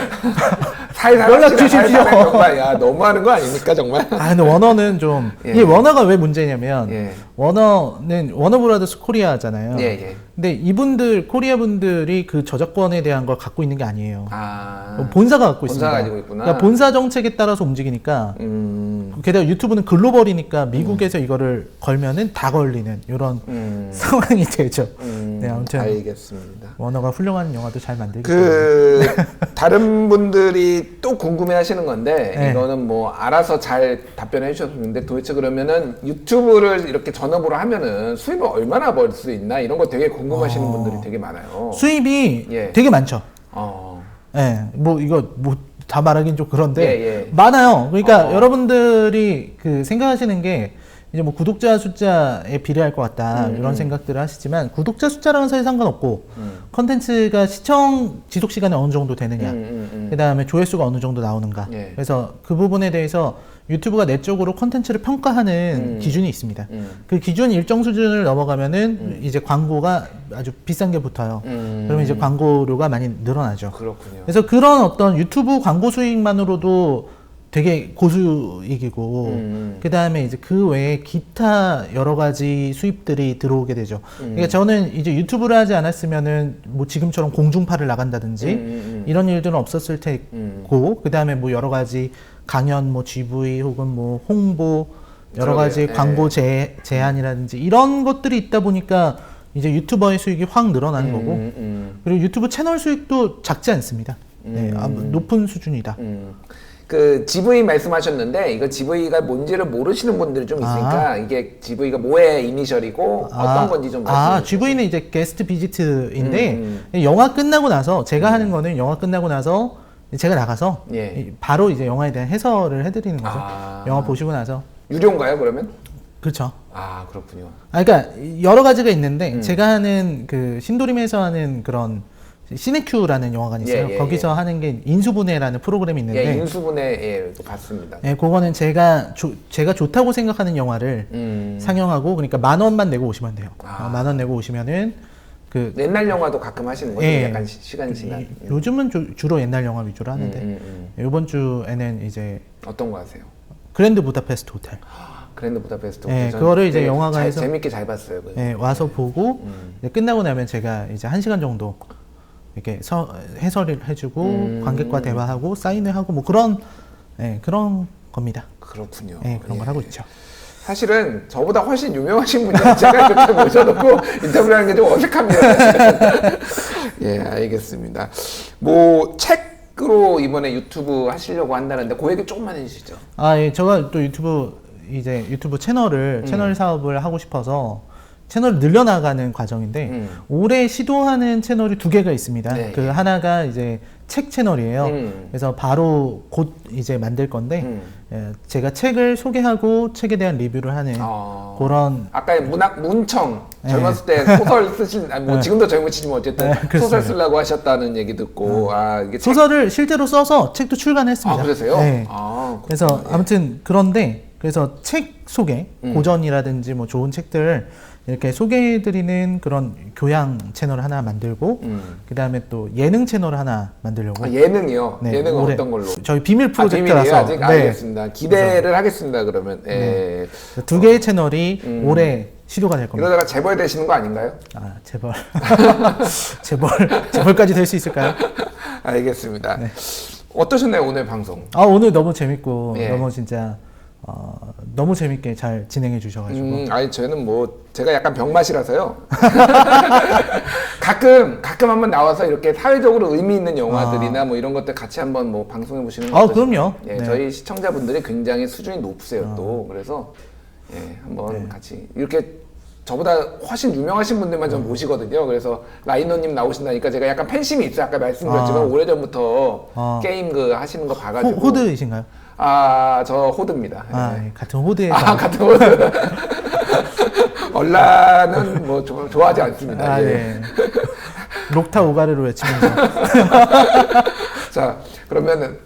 Speaker 1: 살살
Speaker 2: 연락
Speaker 1: 합시다,
Speaker 2: 주십시오.
Speaker 1: 살살 해, 정말 야 너무하는 거 아닙니까 정말?
Speaker 2: 근데 워너는 좀
Speaker 1: 예.
Speaker 2: 이게 워너가 왜 문제냐면
Speaker 1: 예.
Speaker 2: 워너는 워너브라더스 코리아잖아요.
Speaker 1: 예, 예.
Speaker 2: 근데 이분들 코리아 분들이 그 저작권에 대한 걸 갖고 있는 게 아니에요.
Speaker 1: 아.
Speaker 2: 본사가 갖고
Speaker 1: 본사가
Speaker 2: 있습니다.
Speaker 1: 가지고 있구나.
Speaker 2: 그러니까 본사 정책에 따라서 움직이니까 게다가 유튜브는 글로벌이니까 미국에서 이거를 걸면은 다 걸리는 이런 상황이 되죠. 네, 아무튼
Speaker 1: 알겠습니다.
Speaker 2: 워너가 훌륭한 영화도 잘 만들기
Speaker 1: 다른 분들이 또 궁금해하시는 건데
Speaker 2: 네.
Speaker 1: 이거는 뭐 알아서 잘 답변해 주셨는데 도대체 그러면은 유튜브를 이렇게 전업으로 하면은 수입을 얼마나 벌 수 있나 이런 거 되게 궁금하시는 분들이 되게 많아요.
Speaker 2: 수입이
Speaker 1: 예.
Speaker 2: 되게 많죠.
Speaker 1: 어.
Speaker 2: 예, 뭐 이거 뭐 다 말하긴 좀 그런데
Speaker 1: 예, 예.
Speaker 2: 많아요. 그러니까 여러분들이 그 생각하시는 게 이제 뭐 구독자 숫자에 비례할 것 같다 이런 생각들을 하시지만 구독자 숫자랑은 사실 상관없고 컨텐츠가 시청 지속 시간이 어느 정도 되느냐, 그 다음에 조회수가 어느 정도 나오는가.
Speaker 1: 예.
Speaker 2: 그래서 그 부분에 대해서 유튜브가 내적으로 컨텐츠를 평가하는 기준이 있습니다. 그 기준 일정 수준을 넘어가면은 이제 광고가 아주 비싼 게 붙어요. 그러면 이제 광고료가 많이 늘어나죠.
Speaker 1: 그렇군요.
Speaker 2: 그래서 그런 어떤 유튜브 광고 수익만으로도 되게 고수익이고 그 다음에 이제 그 외에 기타 여러 가지 수입들이 들어오게 되죠. 그러니까 저는 이제 유튜브를 하지 않았으면은 뭐 지금처럼 공중파를 나간다든지 이런 일들은 없었을 테고 그 다음에 뭐 여러 가지 강연, 뭐 GV 혹은 뭐 홍보 여러 가지
Speaker 1: 그러게요.
Speaker 2: 광고 제한이라든지 이런 것들이 있다 보니까 이제 유튜버의 수익이 확 늘어나는 거고 그리고 유튜브 채널 수익도 작지 않습니다. 네, 높은 수준이다.
Speaker 1: 그 GV 말씀하셨는데 이거 GV가 뭔지를 모르시는 분들이 좀 있으니까 이게 GV가 뭐의 이니셜이고 어떤 건지 좀 말씀해 주세요.
Speaker 2: GV는 이제 게스트 비지트인데 영화 끝나고 나서 제가 하는 거는 영화 끝나고 나서 제가 나가서
Speaker 1: 예.
Speaker 2: 바로 이제 영화에 대한 해설을 해드리는 거죠.
Speaker 1: 아.
Speaker 2: 영화 보시고 나서.
Speaker 1: 유료인가요 그러면?
Speaker 2: 그렇죠.
Speaker 1: 아 그렇군요.
Speaker 2: 그러니까 여러 가지가 있는데 제가 하는 그 신도림에서 하는 그런 시네큐라는 영화관이 있어요.
Speaker 1: 예, 예,
Speaker 2: 거기서
Speaker 1: 예.
Speaker 2: 하는 게 인수분해라는 프로그램이 있는데
Speaker 1: 예, 인수분해 예, 또 봤습니다.
Speaker 2: 예, 그거는 제가 좋다고 생각하는 영화를 상영하고 그러니까 10,000원만 내고 오시면 돼요. 10,000원 내고 오시면은 그
Speaker 1: 옛날 영화도 가끔 하시는 거죠?
Speaker 2: 예.
Speaker 1: 약간 시간이 지난.
Speaker 2: 요즘은 주로 옛날 영화 위주로 하는데 이번 주에는 이제
Speaker 1: 어떤 거 하세요?
Speaker 2: 그랜드 부다페스트 호텔.
Speaker 1: 그랜드 부다페스트.
Speaker 2: 예,
Speaker 1: 전
Speaker 2: 그거를 이제
Speaker 1: 되게
Speaker 2: 영화관에서
Speaker 1: 재밌게 잘 봤어요. 그거.
Speaker 2: 예, 와서 보고 이제 끝나고 나면 제가 이제 1시간 정도 이렇게 해설을 해주고 관객과 대화하고 사인을 하고 뭐 그런 그런 겁니다.
Speaker 1: 그렇군요.
Speaker 2: 예, 그런 걸
Speaker 1: 예.
Speaker 2: 하고 있죠.
Speaker 1: 사실은 저보다 훨씬 유명하신 분이 제가 이렇게 모셔놓고 인터뷰하는 게 좀 어색합니다. 사실은. 예, 알겠습니다. 뭐 책으로 이번에 유튜브 하시려고 한다는데 그 얘기 조금만 해주시죠.
Speaker 2: 예, 제가 또 유튜브 채널 사업을 하고 싶어서 채널을 늘려나가는 과정인데 올해 시도하는 채널이 2개가 있습니다.
Speaker 1: 네.
Speaker 2: 그 하나가 이제 책 채널이에요. 그래서 바로 곧 이제 만들 건데 제가 책을 소개하고 책에 대한 리뷰를 하는 그런
Speaker 1: 아까 문청
Speaker 2: 네.
Speaker 1: 젊었을 때 소설 쓰신 아니 뭐 지금도 젊으시지만 어쨌든
Speaker 2: 그렇습니다.
Speaker 1: 소설 쓰려고 하셨다는 얘기 듣고 이게
Speaker 2: 소설을 실제로 써서 책도 출간했습니다.
Speaker 1: 그러세요?
Speaker 2: 네. 그래서
Speaker 1: 그렇구나.
Speaker 2: 아무튼 그런데 그래서 책 소개, 고전이라든지 뭐 좋은 책들 이렇게 소개해드리는 그런 교양 채널 하나 만들고 그 다음에 또 예능 채널 하나 만들려고.
Speaker 1: 예능이요?
Speaker 2: 네,
Speaker 1: 예능은
Speaker 2: 올해
Speaker 1: 어떤 걸로?
Speaker 2: 저희 비밀
Speaker 1: 비밀이에요?
Speaker 2: 프로젝트라서
Speaker 1: 아직 알겠습니다. 기대를 하겠습니다. 그러면 예.
Speaker 2: 2개의 채널이 올해 시도가 될 겁니다.
Speaker 1: 이러다가 재벌 되시는 거 아닌가요?
Speaker 2: 재벌 재벌까지 될 수 있을까요?
Speaker 1: 알겠습니다. 어떠셨나요 오늘 방송?
Speaker 2: 오늘 너무 재밌고
Speaker 1: 예.
Speaker 2: 너무 진짜 너무 재밌게 잘 진행해 주셔가지고.
Speaker 1: 아니 저는 뭐 제가 약간 병맛이라서요. 가끔 한번 나와서 이렇게 사회적으로 의미 있는 영화들이나 뭐 이런 것들 같이 한번 뭐 방송해 보시는 거 어떠실까요?
Speaker 2: 그럼요.
Speaker 1: 예,
Speaker 2: 네.
Speaker 1: 저희 시청자분들이 굉장히 수준이 높으세요 또 그래서 한번 같이 이렇게 저보다 훨씬 유명하신 분들만 좀 모시거든요. 그래서 라이너님 나오신다니까 제가 약간 팬심이 있어요. 아까 말씀드렸지만 오래전부터 게임 하시는 거 봐가지고.
Speaker 2: 호드이신가요?
Speaker 1: 저 호드입니다.
Speaker 2: 예, 같은 호드에서.
Speaker 1: 같은 호드. 얼라는 뭐 좋아하지 않습니다.
Speaker 2: 네. 록타 오가르로 외치면서.
Speaker 1: 자, 그러면은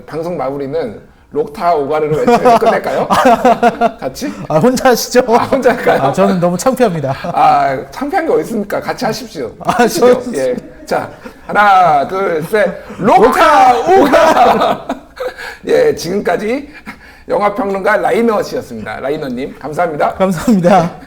Speaker 1: 방송 마무리는 록타 오가르로 외치면서 끝낼까요? 같이?
Speaker 2: 혼자 하시죠?
Speaker 1: 혼자 할까요?
Speaker 2: 저는 너무 창피합니다.
Speaker 1: 창피한 게 어디 있습니까? 같이 하십시오.
Speaker 2: 저...
Speaker 1: 예. 자, 하나, 둘, 셋. 록타 오가! 예, 지금까지 영화평론가 라이너 씨였습니다. 라이너님, 감사합니다.
Speaker 2: 감사합니다.